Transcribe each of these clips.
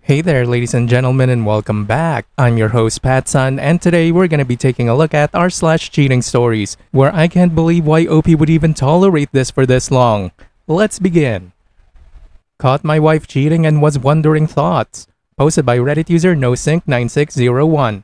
Hey there, ladies and gentlemen, and welcome back. I'm your host, PattSun, and today we're gonna be taking a look at r/cheating stories, where I can't believe why OP would even tolerate this for this long. Let's begin. Caught my wife cheating and was wondering thoughts. Posted by Reddit user NoSync9601.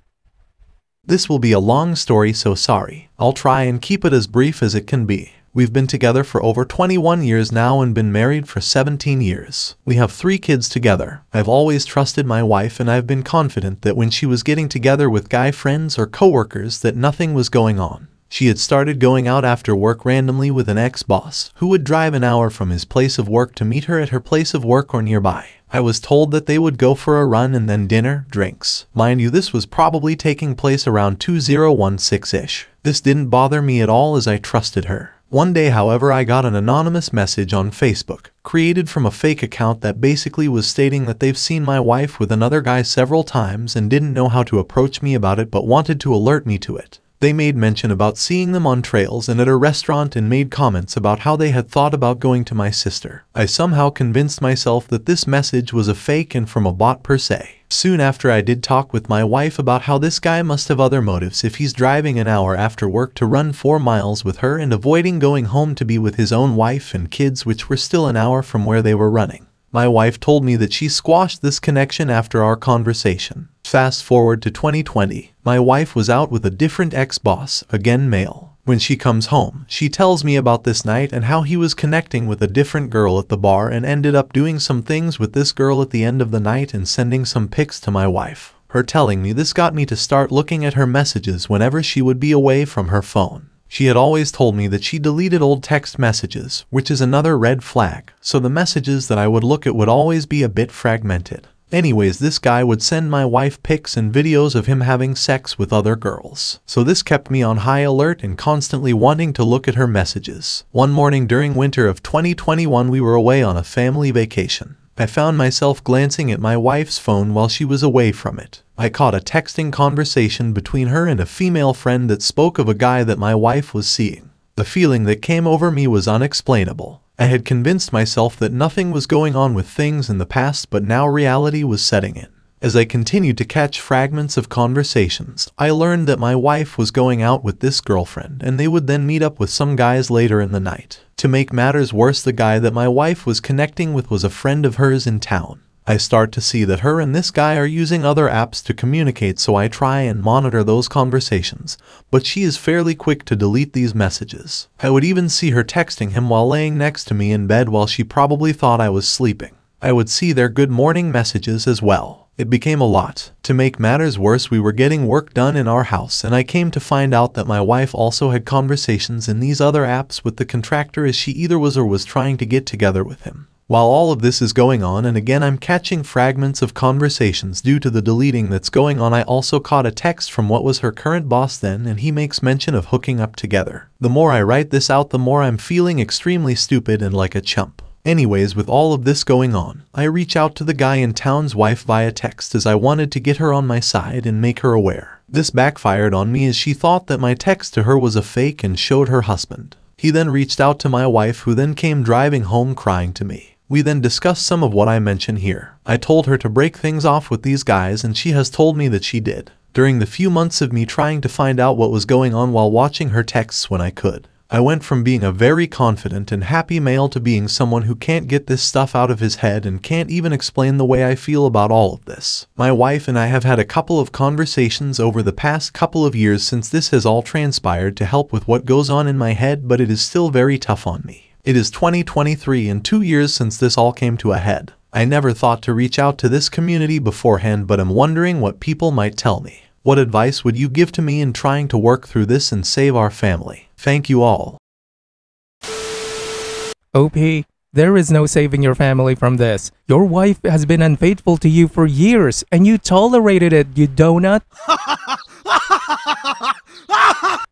This will be a long story, so sorry. I'll try and keep it as brief as it can be. We've been together for over 21 years now and been married for 17 years. We have 3 kids together. I've always trusted my wife, and I've been confident that when she was getting together with guy friends or coworkers that nothing was going on. She had started going out after work randomly with an ex-boss who would drive an hour from his place of work to meet her at her place of work or nearby. I was told that they would go for a run and then dinner, drinks. Mind you, this was probably taking place around 2016-ish. This didn't bother me at all as I trusted her. One day, however, I got an anonymous message on Facebook, created from a fake account that basically was stating that they've seen my wife with another guy several times and didn't know how to approach me about it but wanted to alert me to it. They made mention about seeing them on trails and at a restaurant and made comments about how they had thought about going to my sister. I somehow convinced myself that this message was a fake and from a bot per se. Soon after, I did talk with my wife about how this guy must have other motives if he's driving an hour after work to run 4 miles with her and avoiding going home to be with his own wife and kids, which were still an hour from where they were running. My wife told me that she squashed this connection after our conversation. Fast forward to 2020, my wife was out with a different ex-boss, again male. When she comes home, she tells me about this night and how he was connecting with a different girl at the bar and ended up doing some things with this girl at the end of the night and sending some pics to my wife. Her telling me this got me to start looking at her messages whenever she would be away from her phone. She had always told me that she deleted old text messages, which is another red flag, so the messages that I would look at would always be a bit fragmented. Anyways, this guy would send my wife pics and videos of him having sex with other girls. So this kept me on high alert and constantly wanting to look at her messages. One morning during winter of 2021, we were away on a family vacation. I found myself glancing at my wife's phone while she was away from it. I caught a texting conversation between her and a female friend that spoke of a guy that my wife was seeing. The feeling that came over me was unexplainable. I had convinced myself that nothing was going on with things in the past, but now reality was setting in. As I continued to catch fragments of conversations, I learned that my wife was going out with this girlfriend and they would then meet up with some guys later in the night. To make matters worse, the guy that my wife was connecting with was a friend of hers in town. I start to see that her and this guy are using other apps to communicate, so I try and monitor those conversations, but she is fairly quick to delete these messages. I would even see her texting him while laying next to me in bed while she probably thought I was sleeping. I would see their good morning messages as well. It became a lot. To make matters worse, we were getting work done in our house, and I came to find out that my wife also had conversations in these other apps with the contractor, as she either was or was trying to get together with him. While all of this is going on, and again I'm catching fragments of conversations due to the deleting that's going on, I also caught a text from what was her current boss then, and he makes mention of hooking up together. The more I write this out, the more I'm feeling extremely stupid and like a chump. Anyways, with all of this going on, I reach out to the guy in town's wife via text as I wanted to get her on my side and make her aware. This backfired on me as she thought that my text to her was a fake and showed her husband. He then reached out to my wife, who then came driving home crying to me. We then discussed some of what I mention here. I told her to break things off with these guys, and she has told me that she did. During the few months of me trying to find out what was going on while watching her texts when I could, I went from being a very confident and happy male to being someone who can't get this stuff out of his head and can't even explain the way I feel about all of this. My wife and I have had a couple of conversations over the past couple of years since this has all transpired to help with what goes on in my head, but it is still very tough on me. It is 2023 and 2 years since this all came to a head. I never thought to reach out to this community beforehand, but I'm wondering what people might tell me. What advice would you give to me in trying to work through this and save our family? Thank you all. OP, there is no saving your family from this. Your wife has been unfaithful to you for years, and you tolerated it, you donut.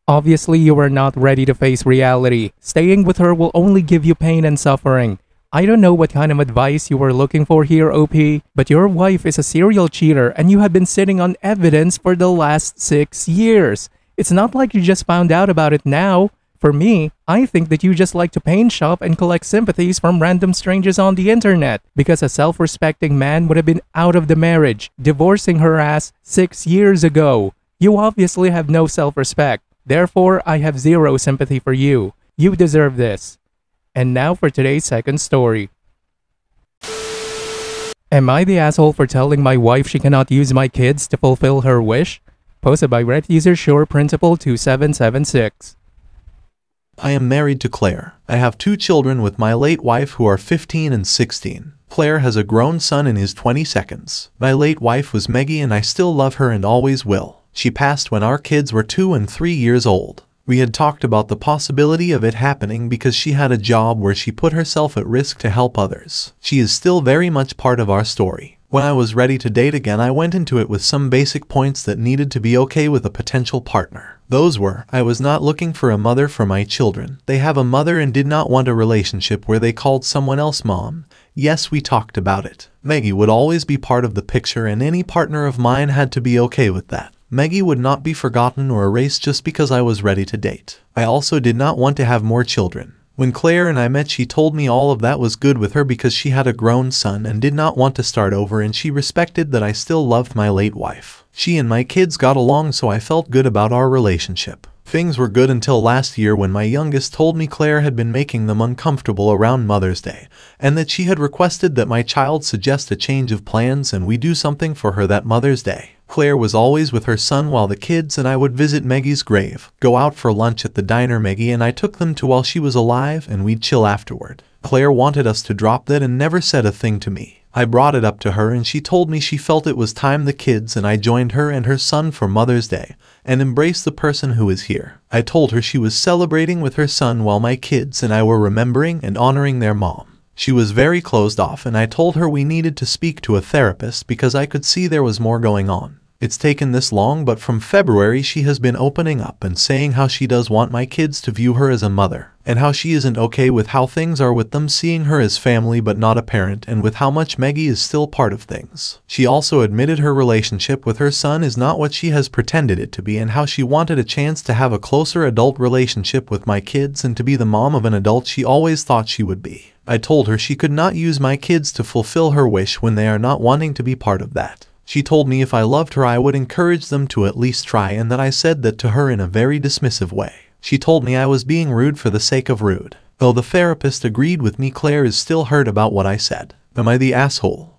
Obviously, you are not ready to face reality. Staying with her will only give you pain and suffering. I don't know what kind of advice you were looking for here, OP, but your wife is a serial cheater and you have been sitting on evidence for the last 6 years. It's not like you just found out about it now. For me, I think that you just like to paint shop and collect sympathies from random strangers on the internet, because a self-respecting man would have been out of the marriage, divorcing her ass 6 years ago. You obviously have no self-respect. Therefore, I have zero sympathy for you. You deserve this. And now for today's second story. Am I the asshole for telling my wife she cannot use my kids to fulfill her wish? Posted by Reddit user SurePrinciple2776. I am married to Claire. I have 2 children with my late wife who are 15 and 16. Claire has a grown son in his 22nd. My late wife was Maggie and I still love her and always will. She passed when our kids were 2 and 3 years old. We had talked about the possibility of it happening because she had a job where she put herself at risk to help others. She is still very much part of our story. When I was ready to date again, I went into it with some basic points that needed to be okay with a potential partner. Those were, I was not looking for a mother for my children. They have a mother and did not want a relationship where they called someone else mom. Yes, we talked about it. Maggie would always be part of the picture and any partner of mine had to be okay with that. Maggie would not be forgotten or erased just because I was ready to date. I also did not want to have more children. When Claire and I met, she told me all of that was good with her because she had a grown son and did not want to start over, and she respected that I still loved my late wife. She and my kids got along, so I felt good about our relationship. Things were good until last year when my youngest told me Claire had been making them uncomfortable around Mother's Day, and that she had requested that my child suggest a change of plans and we do something for her that Mother's Day. Claire was always with her son while the kids and I would visit Maggie's grave, go out for lunch at the diner Maggie and I took them to while she was alive, and we'd chill afterward. Claire wanted us to drop that and never said a thing to me. I brought it up to her and she told me she felt it was time the kids and I joined her and her son for Mother's Day and embraced the person who is here. I told her she was celebrating with her son while my kids and I were remembering and honoring their mom. She was very closed off and I told her we needed to speak to a therapist because I could see there was more going on. It's taken this long, but from February she has been opening up and saying how she does want my kids to view her as a mother, and how she isn't okay with how things are with them seeing her as family but not a parent, and with how much Maggie is still part of things. She also admitted her relationship with her son is not what she has pretended it to be, and how she wanted a chance to have a closer adult relationship with my kids and to be the mom of an adult she always thought she would be. I told her she could not use my kids to fulfill her wish when they are not wanting to be part of that. She told me if I loved her I would encourage them to at least try, and that I said that to her in a very dismissive way. She told me I was being rude for the sake of rude. Though the therapist agreed with me, Claire is still hurt about what I said. Am I the asshole?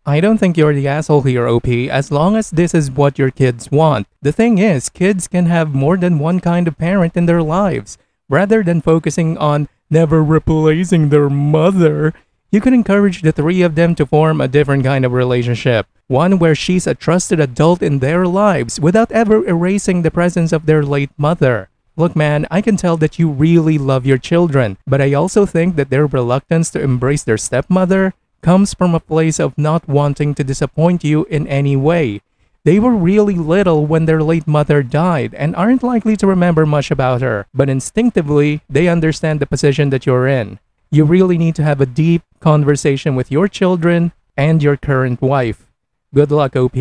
I don't think you're the asshole here, OP, as long as this is what your kids want. The thing is, kids can have more than one kind of parent in their lives. Rather than focusing on never replacing their mother, you can encourage the 3 of them to form a different kind of relationship. One where she's a trusted adult in their lives without ever erasing the presence of their late mother. Look man, I can tell that you really love your children, but I also think that their reluctance to embrace their stepmother comes from a place of not wanting to disappoint you in any way. They were really little when their late mother died and aren't likely to remember much about her, but instinctively, they understand the position that you're in. You really need to have a deep conversation with your children and your current wife. Good luck, OP.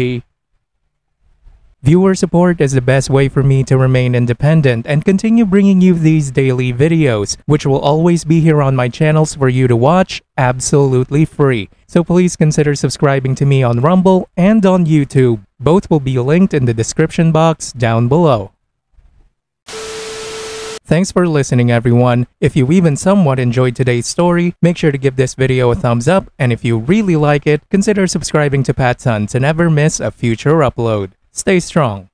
Viewer support is the best way for me to remain independent and continue bringing you these daily videos, which will always be here on my channels for you to watch absolutely free. So please consider subscribing to me on Rumble and on YouTube. Both will be linked in the description box down below. Thanks for listening everyone. If you even somewhat enjoyed today's story, make sure to give this video a thumbs up, and if you really like it, consider subscribing to PattSun to never miss a future upload. Stay strong.